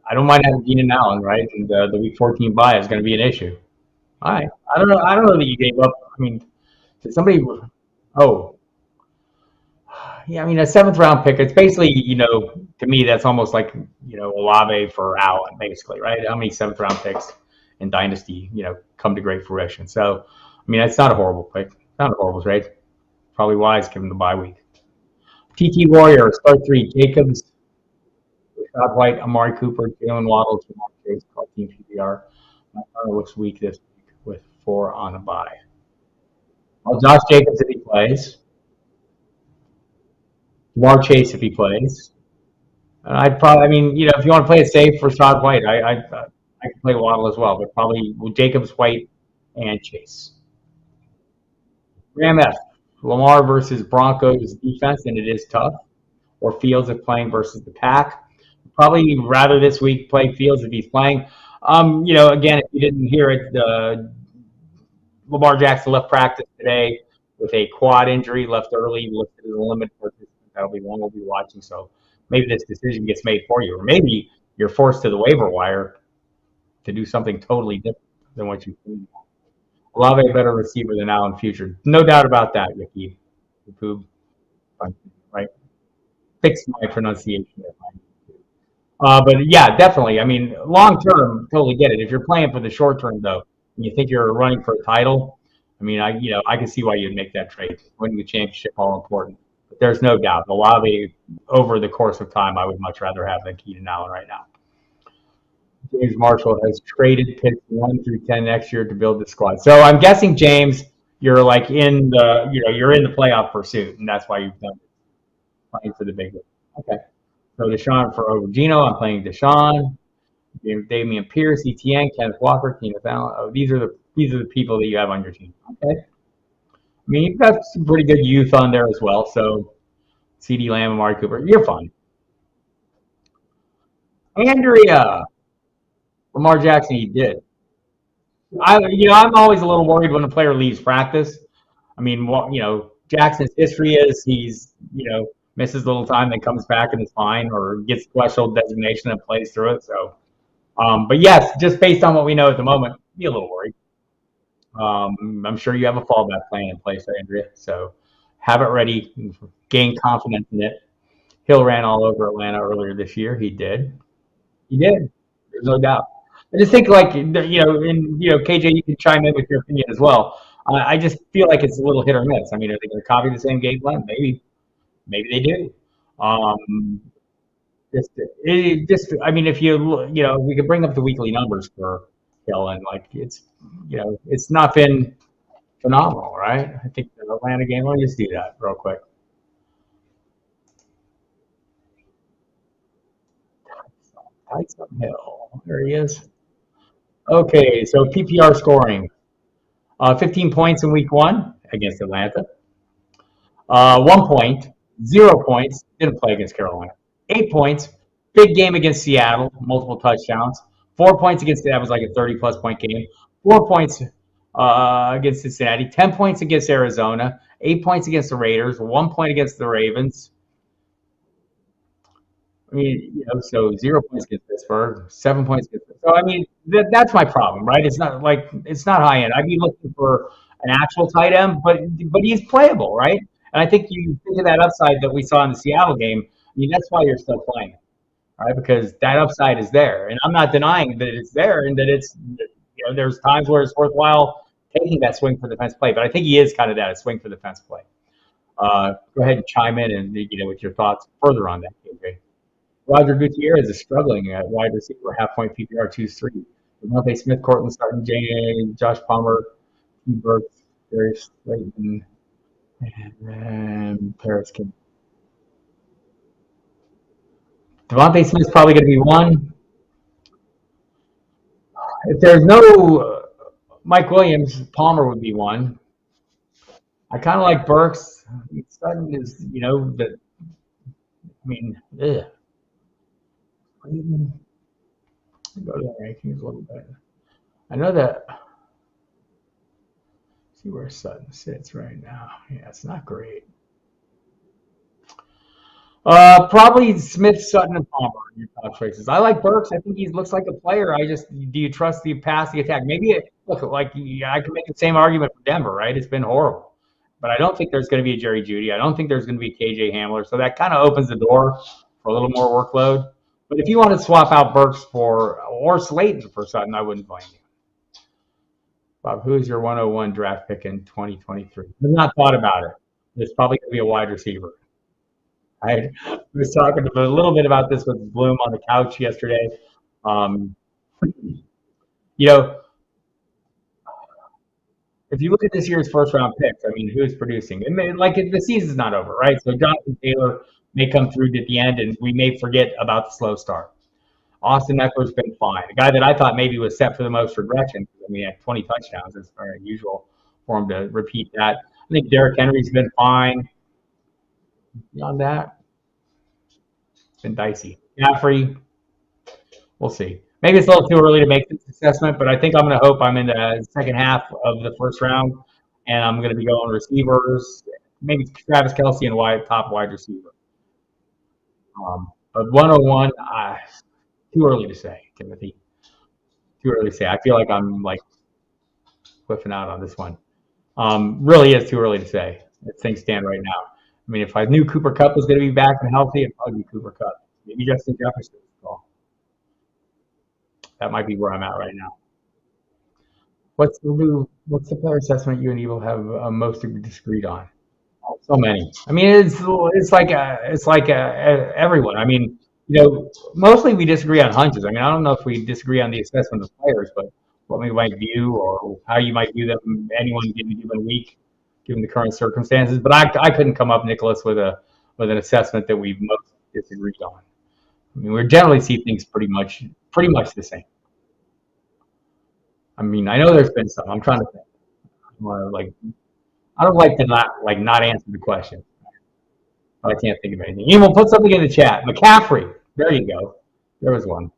I don't mind having Keenan Allen, right? And the week 14 bye is going to be an issue. All right. I don't know. I don't know that you gave up. I mean, did somebody? Oh, yeah. I mean, a seventh round pick. It's basically, to me, that's almost like Olave for Allen, basically, right? How many seventh round picks in Dynasty, come to great fruition? So, I mean, it's not a horrible pick. Not a horrible trade. Probably wise given the bye week. TT Warrior, start three. Jacobs, Rashad White, Amari Cooper, Jalen Waddle, Jamar Chase, call team PPR. Looks weak this week with 4 on a bye. Well, Josh Jacobs if he plays. Jamar Chase if he plays. I'd probably, I mean, if you want to play it safe for Rashad White, I could play Waddle as well, but probably with Jacobs, White, and Chase. Ram F. Lamar versus Broncos defense, and it is tough. Or Fields if playing versus the Pack. Probably rather this week play Fields if he's playing. Again, if you didn't hear it, Lamar Jackson left practice today with a quad injury, left early, listed as a limited participant. That'll be one we'll be watching. So maybe this decision gets made for you, or maybe you're forced to the waiver wire to do something totally different than what you've seen. Olave a better receiver than now in the future. No doubt about that, Yaki. Right? Fix my pronunciation. But yeah, definitely. I mean, long term, totally get it. If you're playing for the short term, though, and you think you're running for a title, I mean, I can see why you'd make that trade. Winning the championship, all important. But there's no doubt, Olave, over the course of time, I would much rather have than Keenan Allen right now. James Marshall has traded picks 1 through 10 next year to build the squad. So I'm guessing, James, you're like you're in the playoff pursuit, and that's why you've done it, playing for the big one. Okay. So Deshaun for over Gino. I'm playing Deshaun. Damian Pierce, ETN, Kenneth Walker, Keenan Allen. Oh, these are the people that you have on your team. Okay. I mean, you've got some pretty good youth on there as well. So CD Lamb, Amari Cooper, you're fine. Andrea, Lamar Jackson, he did. I'm always a little worried when a player leaves practice. I mean, Jackson's history is he's, misses a little time, then comes back and is fine, or gets special designation and plays through it. So, but yes, just based on what we know at the moment, be a little worried. I'm sure you have a fallback plan in place, Andrea. So have it ready, gain confidence in it. Hill ran all over Atlanta earlier this year. He did. He did. There's no doubt. I just think like KJ, you can chime in with your opinion as well. I just feel like it's a little hit or miss. I mean, are they going to copy the same game plan? Maybe they do. Um, I mean, if we could bring up the weekly numbers for Hill, and like it's not been phenomenal, right? I think the Atlanta game. Let me just do that real quick. Tyson Hill, there he is. Okay, so PPR scoring: 15 points in week 1 against Atlanta. 1 point, 0 points, didn't play against Carolina. 8 points, big game against Seattle, multiple touchdowns. 4 points against that was like a 30-plus point game. 4 points against Cincinnati. 10 points against Arizona. 8 points against the Raiders. 1 point against the Ravens. I mean, so 0 points against Pittsburgh. 7 points against. So I mean, that's my problem, right? It's not high end. I'd be looking for an actual tight end, but he's playable, right? And I think you think of that upside that we saw in the Seattle game. I mean, that's why you're still playing, right? Because that upside is there, and I'm not denying that it's there and that it's there's times where it's worthwhile taking that swing for the fence play. But I think he is kind of that a swing for the fence play. Go ahead and chime in and with your thoughts further on that, KJ. Roger Gutierrez is struggling at wide receiver, half point PPR 2-3. Devontae Smith, Cortland starting, Josh Palmer, T. Burks, Darius Slayton, and Paris King. Devontae Smith's probably going to be one. If there's no Mike Williams, Palmer would be one. I kind of like Burks. Sutton is, the. I mean, ugh. Go to the rankings a little bit. I know that. See where Sutton sits right now. Yeah, it's not great. Probably Smith, Sutton, and Palmer are your top choices. I like Burks. I think he looks like a player. Do you trust the passing attack? Maybe look like I can make the same argument for Denver, right? It's been horrible, but I don't think there's going to be a Jerry Jeudy. I don't think there's going to be KJ Hamler. So that kind of opens the door for a little more workload. But if you want to swap out Burks or Slayton for Sutton, I wouldn't blame you. Bob, who's your 101 draft pick in 2023? I've not thought about it. It's probably going to be a wide receiver. I was talking a little bit about this with Bloom on the couch yesterday. If you look at this year's first round picks, I mean, who's producing? The season's not over, right? So Jonathan Taylor may come through at the end, and we may forget about the slow start. Austin Eckler's been fine. A guy that I thought maybe was set for the most regression. I mean, he had 20 touchdowns. It's very unusual for him to repeat that. I think Derrick Henry's been fine. Beyond that, it's been dicey. Caffrey, we'll see. Maybe it's a little too early to make this assessment, but I think I'm going to hope I'm in the second half of the first round, and I'm going to be going receivers, maybe Travis Kelce and top wide receiver. But 101, too early to say, Timothy. Too early to say. I feel like I'm whiffing out on this one. Really is too early to say as things stand right now. I mean, if I knew Cooper Kupp was going to be back and healthy, it'd probably be Cooper Kupp. Maybe Justin Jefferson. That might be where I'm at right now. What's the player assessment you and Evil have most disagreed on? So many. I mean, it's like everyone. I mean, mostly we disagree on hunches. I mean, I don't know if we disagree on the assessment of players, but what we might view or how you might view them anyone given week, given the current circumstances. But I couldn't come up, Nicholas, with an assessment that we've most disagreed on. I mean, we generally see things pretty much the same. I mean, I know there's been some. I'm trying to think. I don't like to not answer the question. But I can't think of anything. Emil, put something in the chat. McCaffrey. There you go. There was one.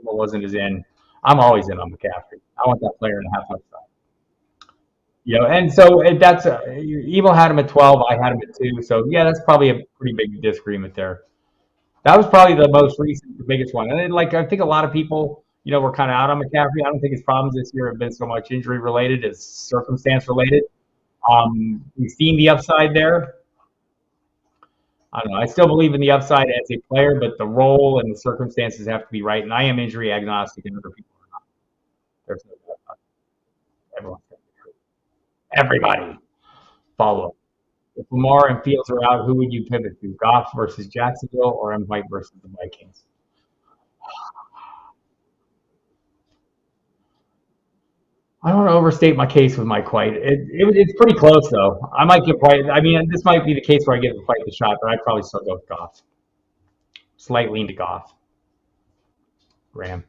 Emil wasn't as in. I'm always in on McCaffrey. I want that player in a half upside. And so that's Emil had him at 12. I had him at 2. So yeah, that's probably a pretty big disagreement there. That was probably the most recent, the biggest one. And then, I think a lot of people, were kind of out on McCaffrey. I don't think his problems this year have been so much injury related as circumstance related. We've seen the upside there. I don't know. I still believe in the upside as a player, but the role and the circumstances have to be right. And I am injury agnostic, and other people are not. There's no doubt about it. Everyone's going to be hurt. Everybody. Follow up. If Lamar and Fields are out, who would you pivot to? Goff versus Jacksonville or M. White versus the Vikings? I don't want to overstate my case with Mike White. It's pretty close, though. I might give White. I mean, this might be the case where I give White the shot, but I'd probably still go with Goff. Slight lean to Goff. Graham.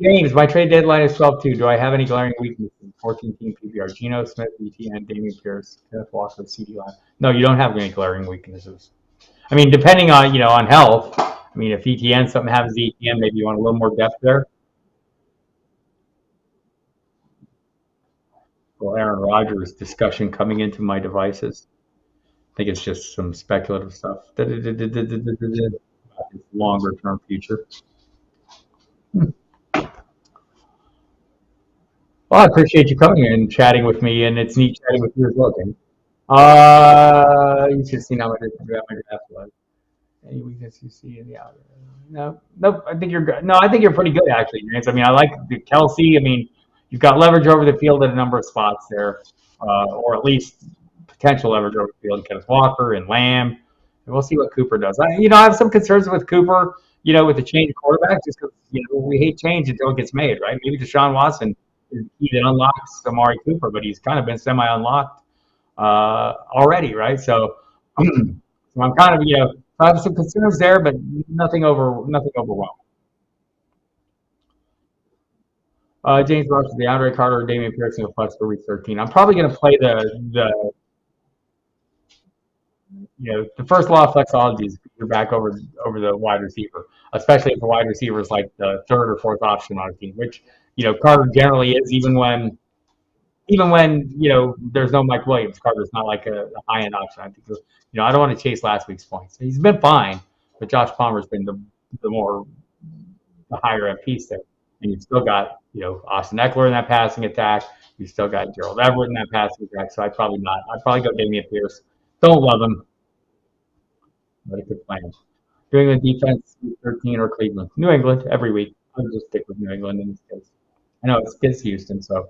James, my trade deadline is 12-2. Do I have any glaring weaknesses? 14-team PPR. Geno Smith, ETN, Damian Pierce, Kenneth Walker, CD Line. No, you don't have any glaring weaknesses. I mean, depending on on health. I mean, if ETN something happens to ETN, maybe you want a little more depth there. Well, Aaron Rodgers discussion coming into my devices. I think it's just some speculative stuff. Longer term future. Well, I appreciate you coming and chatting with me, and it's neat chatting with you as well, James. You should see how my draft was. Any weakness you see in the outer? No, nope. I think you're good. No, I think you're pretty good actually, James. I mean, I like the Kelsey. I mean, you've got leverage over the field at a number of spots there, or at least potential leverage over the field. Kenneth Walker and Lamb, and we'll see what Cooper does. I have some concerns with Cooper. With the change of quarterback, just because we hate change until it gets made, right? Maybe Deshaun Watson is the key that unlocks Amari Cooper, but he's kind of been semi-unlocked already, right? So, so I'm kind of I have some concerns there, but nothing overwhelming. James Rush, DeAndre Carter, Damian Pierce in the flex for week 13. I'm probably going to play the first law of flexology is you're back over the wide receiver, especially if the wide receiver is like the third or fourth option on a team, which Carter generally is, even when there's no Mike Williams. Carter's not like a high end option. I think I don't want to chase last week's points. He's been fine, but Josh Palmer's been the higher end piece there. And you've still got Austin Eckler in that passing attack. You've still got Gerald Everett in that passing attack. So I'd probably not. I'd probably go Damian Pierce. Don't love him, but a good plan. New England defense, 13 or Cleveland. New England every week. I'll just stick with New England in this case. I know it's Houston, so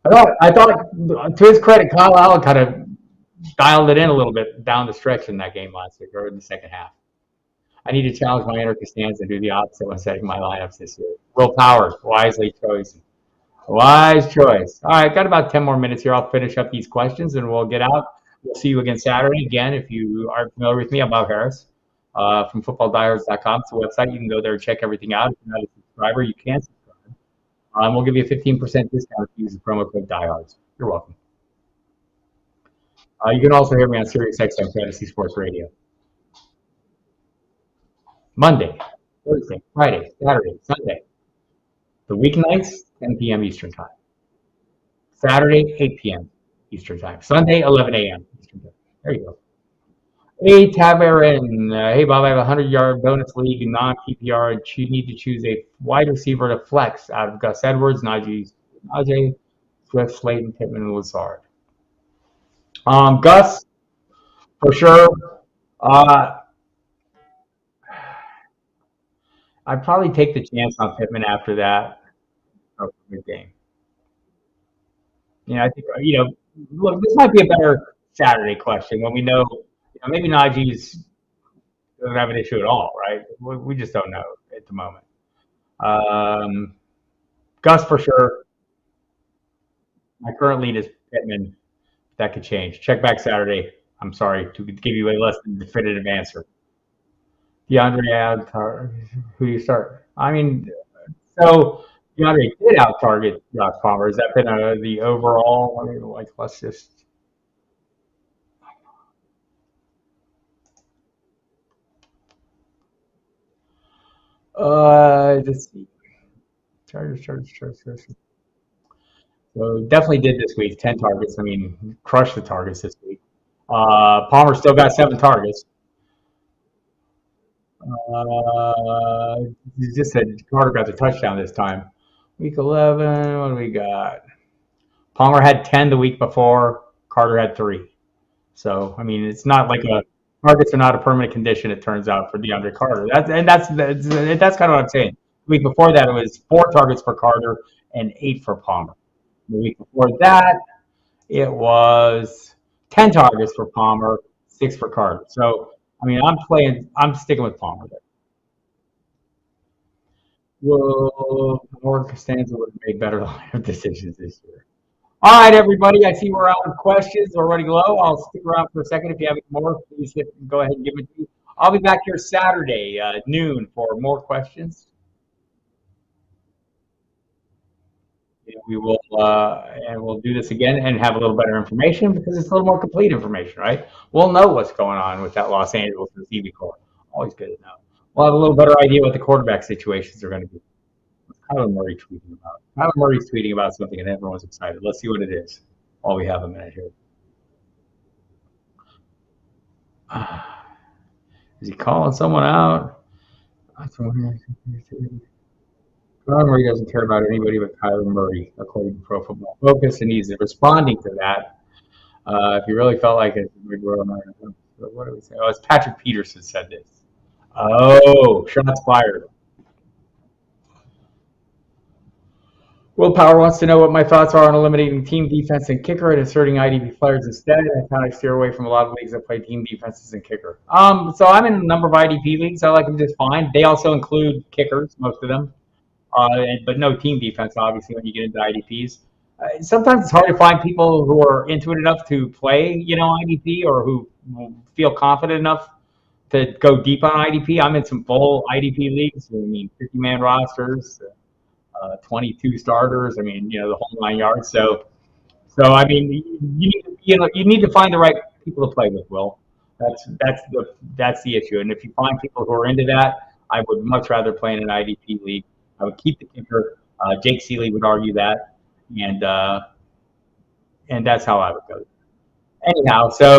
I thought to his credit, Kyle Allen kind of dialed it in a little bit down the stretch in that game last week or in the second half. I need to challenge my inner Costanza and do the opposite when setting my lineups this year. Will Powers, wisely chosen. Wise choice. All right, got about 10 more minutes here. I'll finish up these questions and we'll get out. We'll see you again Saturday. Again, if you aren't familiar with me, I'm Bob Harris from footballdiehards.com. It's a website. You can go there and check everything out. If you're not a subscriber, you can subscribe. We'll give you a 15% discount if you use the promo code Diehards. You're welcome. You can also hear me on SiriusXM Fantasy Sports Radio. Monday, Thursday, Friday, Saturday, Sunday. The weeknights, 10 p.m. Eastern Time. Saturday, 8 p.m. Eastern Time. Sunday, 11 a.m. Eastern Time. There you go. Hey, Tabarin. Hey, Bob, I have a 100-yard bonus league, non-PPR. You need to choose a wide receiver to flex out of Gus Edwards, Najee, Swift, Slayton, Pittman, and Lazard. Gus, for sure. I'd probably take the chance on Pittman after that. Good game. I think look, this might be a better Saturday question when we know maybe Najee's doesn't have an issue at all, right? We just don't know at the moment. Gus for sure. My current lead is Pittman. That could change. Check back Saturday. I'm sorry to give you a less than definitive answer. DeAndre who do you start? I mean, so DeAndre did out target Josh Palmer. Has that been the overall? I mean, let's just. Let's see. Chargers. So definitely did this week. 10 targets. I mean, crushed the targets this week. Palmer still got 7 targets. You just said Carter got the touchdown this time. Week 11, what do we got? Palmer had 10 the week before. Carter had 3. So, I mean, it's not like targets are not a permanent condition, it turns out, for DeAndre Carter. That's kind of what I'm saying. The week before that, it was 4 targets for Carter and 8 for Palmer. The week before that, it was 10 targets for Palmer, 6 for Carter. So, I mean, I'm sticking with Palmer there. Well, more Costanza would have made better lineup decisions this year. All right, everybody. I see we're out of questions. We're running low. I'll stick around for a second. If you have any more, please go ahead and give it to me. I'll be back here Saturday, noon, for more questions. We will, and we'll do this again and have a little better information because it's a little more complete information, right? We'll know what's going on with that Los Angeles receiving core. Always good to know. We'll have a little better idea what the quarterback situations are going to be. Kyler Murray tweeting about. Kyler Murray's tweeting about something and everyone's excited. Let's see what it is while we have a minute here. Is he calling someone out? Kyler Murray doesn't care about anybody but Kyler Murray, according to Pro Football Focus, and he's responding to that. If he really felt like it, what do we say? Oh, it's Patrick Peterson said this. Oh, shots fired. Willpower wants to know what my thoughts are on eliminating team defense and kicker and inserting IDP players instead. I found I steer away from a lot of leagues that play team defenses and kicker. So I'm in a number of IDP leagues. I like them just fine. They also include kickers, most of them, but no team defense, obviously, when you get into IDPs. Sometimes it's hard to find people who are into it enough to play, IDP or who feel confident enough to go deep on IDP. I'm in some full IDP leagues. I mean, 50-man rosters, 22 starters. I mean, the whole 9 yards. So I mean, you need to find the right people to play with. Will that's the issue. And if you find people who are into that, I would much rather play in an IDP league. I would keep the kicker. Jake Seeley would argue that, and that's how I would go. Anyhow, so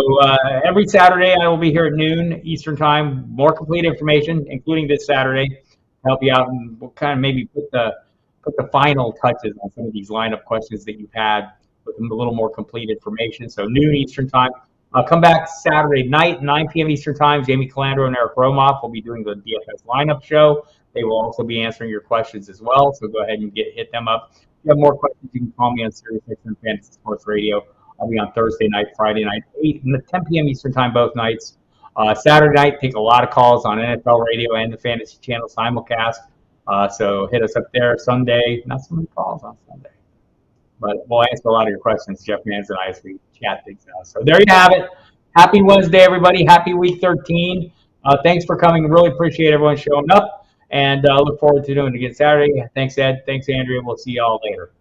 every Saturday I will be here at noon Eastern Time. More complete information, including this Saturday, to help you out, and we'll kind of maybe put the final touches on some of these lineup questions that you've had with a little more complete information. So noon Eastern Time. Come back Saturday night, 9 p.m. Eastern Time. Jamie Calandro and Eric Romoff will be doing the DFS lineup show. They will also be answering your questions as well. So go ahead and hit them up. If you have more questions, you can call me on Sirius XM Fantasy Sports Radio. I'll be on Thursday night, Friday night, 8 and 10 p.m. Eastern Time both nights. Saturday night, take a lot of calls on NFL Radio and the Fantasy Channel simulcast. So hit us up there. Sunday, not so many calls on Sunday, but we'll answer a lot of your questions, Jeff Mans and I, as we chat things out. So there you have it. Happy Wednesday, everybody. Happy week 13. Thanks for coming. Really appreciate everyone showing up, and look forward to doing it again Saturday. Thanks, Ed. Thanks, Andrea. We'll see you all later.